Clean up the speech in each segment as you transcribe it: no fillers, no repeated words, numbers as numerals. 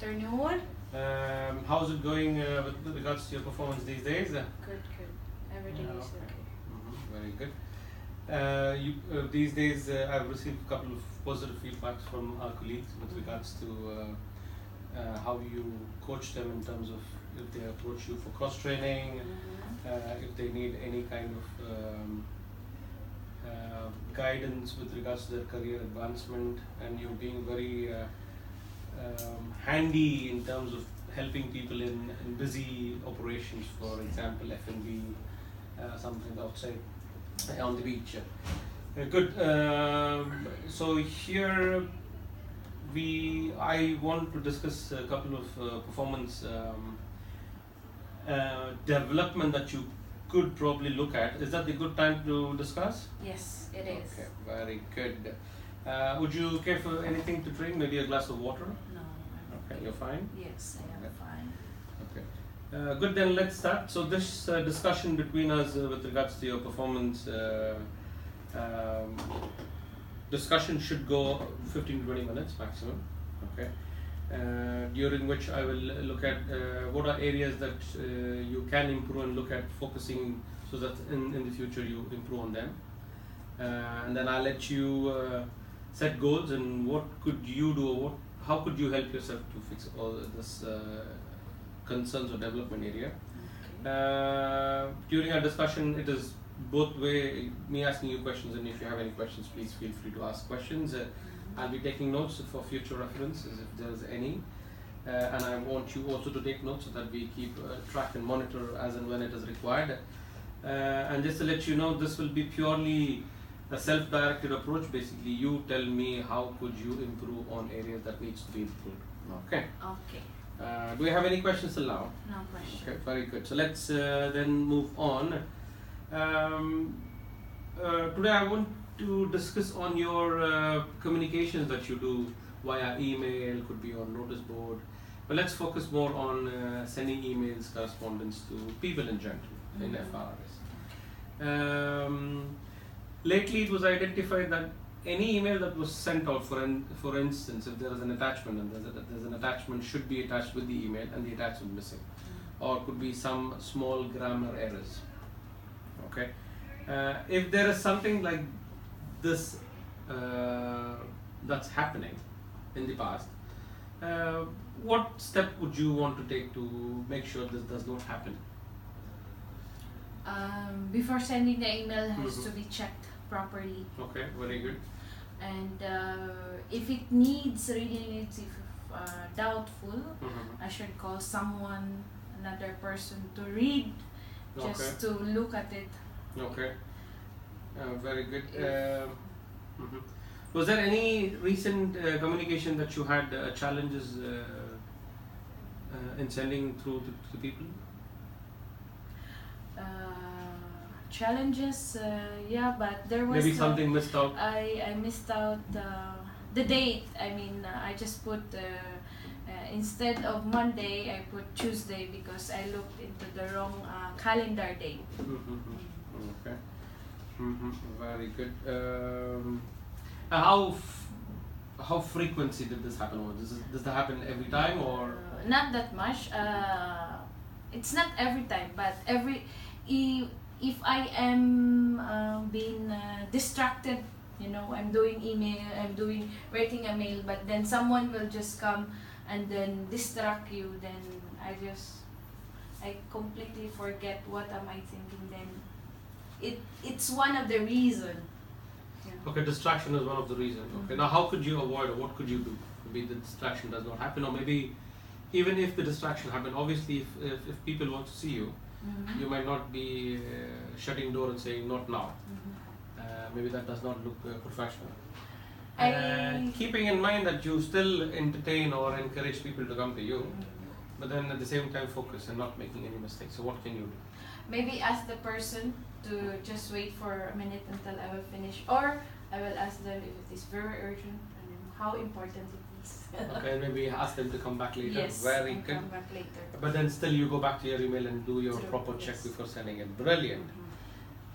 afternoon. How's it going with regards to your performance these days? Good. Everything is okay. Very good. These days, I've received a couple of positive feedbacks from our colleagues with regards to how you coach them in terms of if they approach you for cross training, if they need any kind of guidance with regards to their career advancement, and you being very handy in terms of helping people in busy operations, for example, F&B, something outside on the beach. Good. So here I want to discuss a couple of performance development that you could probably look at. Is that the good time to discuss? Yes, it is. Okay, very good. Would you care for anything to drink? Maybe a glass of water? No. Okay, you're fine? Yes, I am fine. Okay. Good, then let's start. So this discussion between us with regards to your performance discussion should go 15 to 20 minutes maximum. Okay. During which I will look at what are areas that you can improve and look at focusing so that in the future you improve on them. And then I'll let you set goals and what could you do or how could you help yourself to fix all this concerns or development area. Okay. During our discussion, it is both way, me asking you questions, and if you have any questions, please feel free to ask questions. I'll be taking notes for future references if there's any, and I want you also to take notes so that we keep track and monitor as and when it is required. And just to let you know, this will be purely a self-directed approach. Basically, you tell me how could you improve on areas that needs to be improved. Okay. Okay. Do you have any questions till now? No question. Okay, very good. So let's then move on. Today I want to discuss on your communications that you do via email, could be on notice board, but let's focus more on sending emails, correspondence to people in general in FRS. Lately it was identified that any email that was sent out, for instance, if there is an attachment and there's an attachment should be attached with the email and the attachment missing, or could be some small grammar errors. Okay, if there is something like this that's happening in the past, what step would you want to take to make sure this does not happen? Before sending the email has to be checked properly. Okay, very good. And if it really needs, if doubtful, I should call another person to read, just to look at it. Okay, very good. Was there any recent communication that you had challenges in sending through to people? Challenges, yeah, but there was maybe something missed out. I missed out the date. I mean, I just put instead of Monday, I put Tuesday because I looked into the wrong calendar date. Okay. Very good. How frequently did this happen? Or does that happen every time or? Not that much. It's not every time, but if I am being distracted, I'm doing email, writing a mail, but then someone will just come and then distract you, then I completely forget what am I thinking. Then it's one of the reasons. Yeah. Okay, distraction is one of the reasons. Okay, now how could you avoid, or what could you do? Maybe the distraction does not happen, or maybe even if the distraction happens, obviously if people want to see you, you might not be shutting door and saying not now. Maybe that does not look professional. Keeping in mind that you still entertain or encourage people to come to you, but then at the same time focus and not making any mistakes. So what can you do? Maybe ask the person to just wait for a minute until I will finish, or I will ask them if it is very urgent and how important it is. Okay, maybe ask them to come back later. Yes, very good. come back later. But then still you go back to your email and do your proper check before sending it. Brilliant.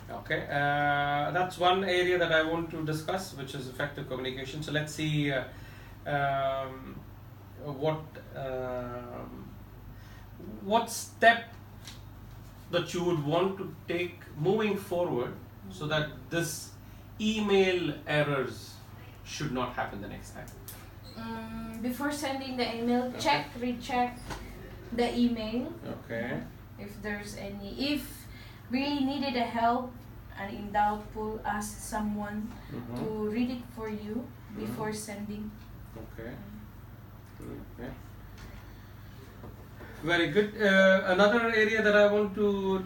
Okay, that's one area that I want to discuss, which is effective communication. So let's see, what step that you would want to take moving forward so that this email errors should not happen the next time? Before sending the email, Okay. recheck the email. Okay. If there's any, if really needed a help and in doubt, ask someone Mhm. to read it for you before sending. Okay. Okay. Very good. Another area that I want to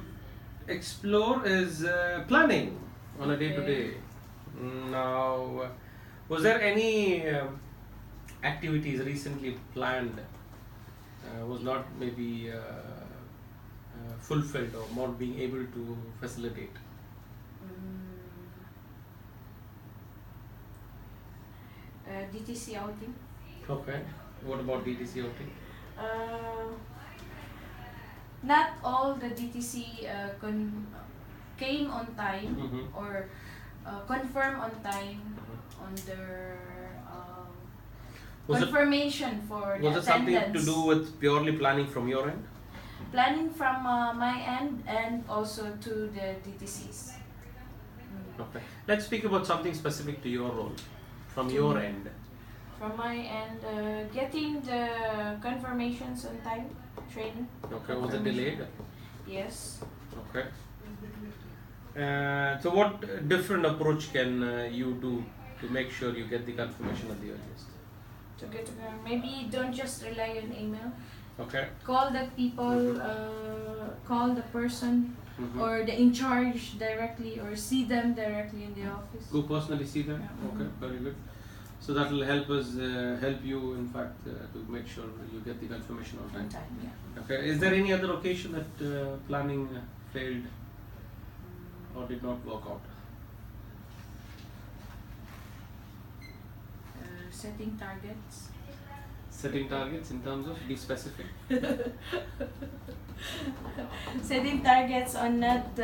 explore is planning on a day-to-day. Now, was there any activities recently planned was not maybe fulfilled or not being able to facilitate? DTC outing. Okay. What about DTC outing? Not all the DTC came on time Mhm. or confirm on time on their Was it confirmation for the Was it something to attendance. do with purely planning from your end? Planning from my end and also to the DTCs. Okay. Let's speak about something specific to your role from To your me. end. From my end, getting the confirmations on time, training. Okay. Was it delayed? Yes. Okay. So what different approach can you do to make sure you get the confirmation at the earliest? To get maybe don't just rely on email. Okay. Call the people, call the person Mhm. or the in charge directly, or see them directly in the office. Go personally see them. Yeah. Okay. Very good. So that will help us help you, in fact, to make sure you get the confirmation on On time. time, yeah. Okay. Is there any other occasion that planning failed or did not work out? Setting targets. Setting targets in terms of be specific. Setting targets on not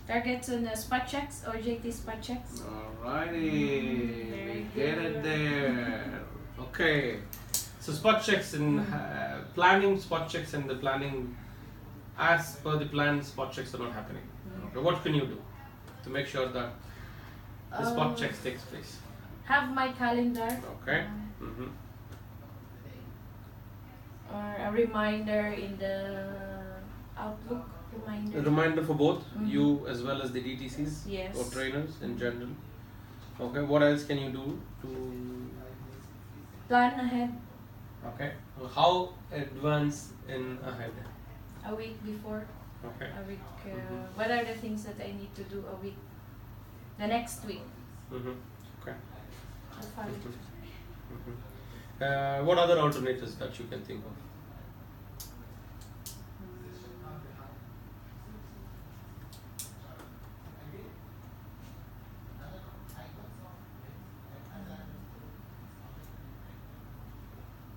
targets on spot checks or JT spot checks. Alrighty, Very get it good. there. Okay, so spot checks and planning spot checks and the planning as per the plan, spot checks are not happening. Okay, what can you do to make sure that the spot checks takes place? Have my calendar. Okay. Mm-hmm. Or a reminder in the Outlook reminder. A reminder for both Mhm. you as well as the DTCs Yes. or trainers in general. Okay, what else can you do to? Plan ahead Okay, how advanced in ahead? a week before. Okay. A week. Mhm. What are the things that I need to do a week? The next week. Mm-hmm. Okay. I'll follow. Mm-hmm. What other alternatives that you can think of?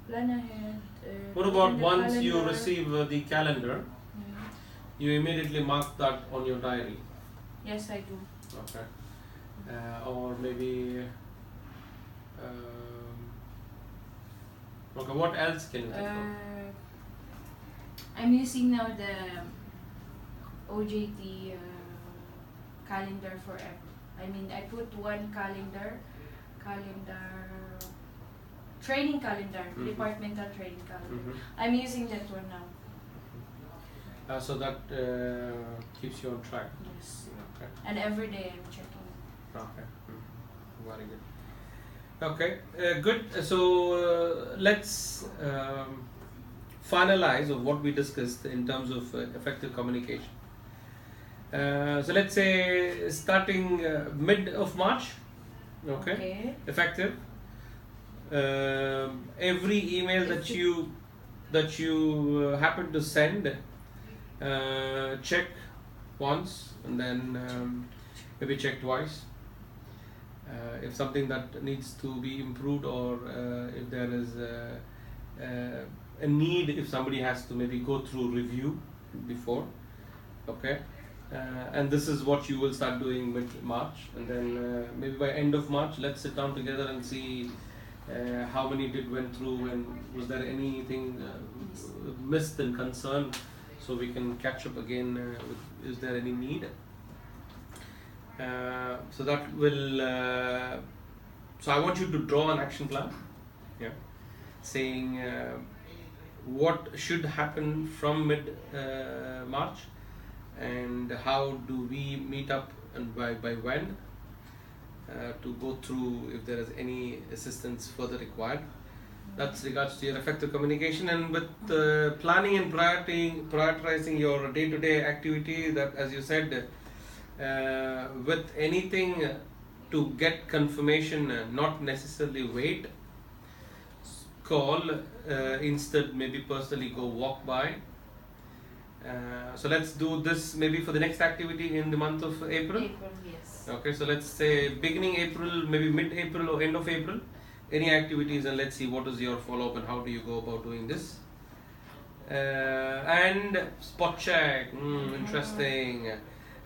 Plan ahead. What put about in the once you calendar. receive the calendar, Mm. you immediately mark that on your diary? Yes, I do. Okay. Or maybe. Okay. What else can you think of? I'm using now the OJT calendar forever. I mean, I put one calendar, training calendar, Mhm. departmental training calendar. Mm-hmm. I'm using that one now. So that keeps you on track. Yes. Okay. And every day I'm checking. Okay. Very good. Okay. Good. So let's finalize of what we discussed in terms of effective communication. So let's say starting mid of March. Okay. Effective. Every email that you happen to send, check once and then maybe check twice. If something that needs to be improved, or if there is a need, if somebody has to maybe go through review before. Okay. And this is what you will start doing mid-March, and then maybe by end of March, let's sit down together and see how many went through, and was there anything missed and concerned, so we can catch up again. Is there any need? So that will. So I want you to draw an action plan, yeah, saying what should happen from mid March, and how do we meet up, and by when, to go through if there is any assistance further required. That's regards to your effective communication, and with planning and prioritizing your day-to-day activity. That, as you said, with anything to get confirmation, not necessarily wait. Call, instead maybe personally go walk by. So let's do this maybe for the next activity in the month of April. April, yes. Okay, so let's say beginning April, maybe mid-April or end of April, any activities, and let's see what is your follow-up and how do you go about doing this. And spot check, interesting.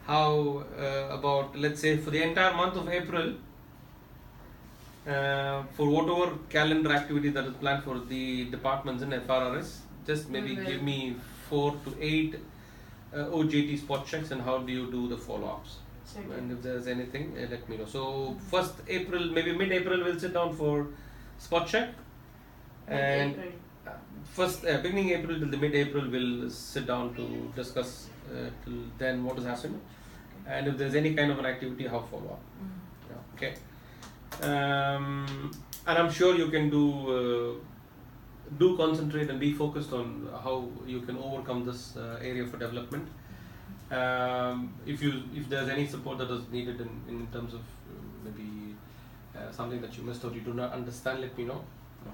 How about, let's say, for the entire month of April, for whatever calendar activity that is planned for the departments in FRRS, just maybe give me 4 to 8 OJT spot checks, and how do you do the follow-ups. And if there's anything, let me know. So first April, maybe mid-April, we'll sit down for spot check, and first beginning April till the mid-April, we'll sit down to discuss till then what has happened, and if there's any kind of an activity, how follow-up. Yeah, okay. And I'm sure you can do concentrate and be focused on how you can overcome this area for development. If there's any support that is needed in terms of maybe something that you missed or you do not understand, let me know.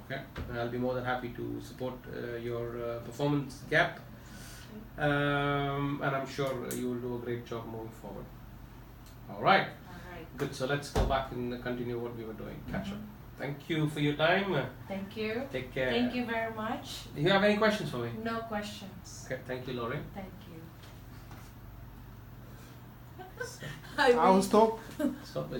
Okay, I'll be more than happy to support your performance gap, and I'm sure you will do a great job moving forward. All right. Good. So let's go back and continue what we were doing. Catch up. Thank you for your time. Thank you. Take care. Thank you very much. Do you have any questions for me? No questions. Okay. Thank you, Lauren. Thank you. I will stop. Stop.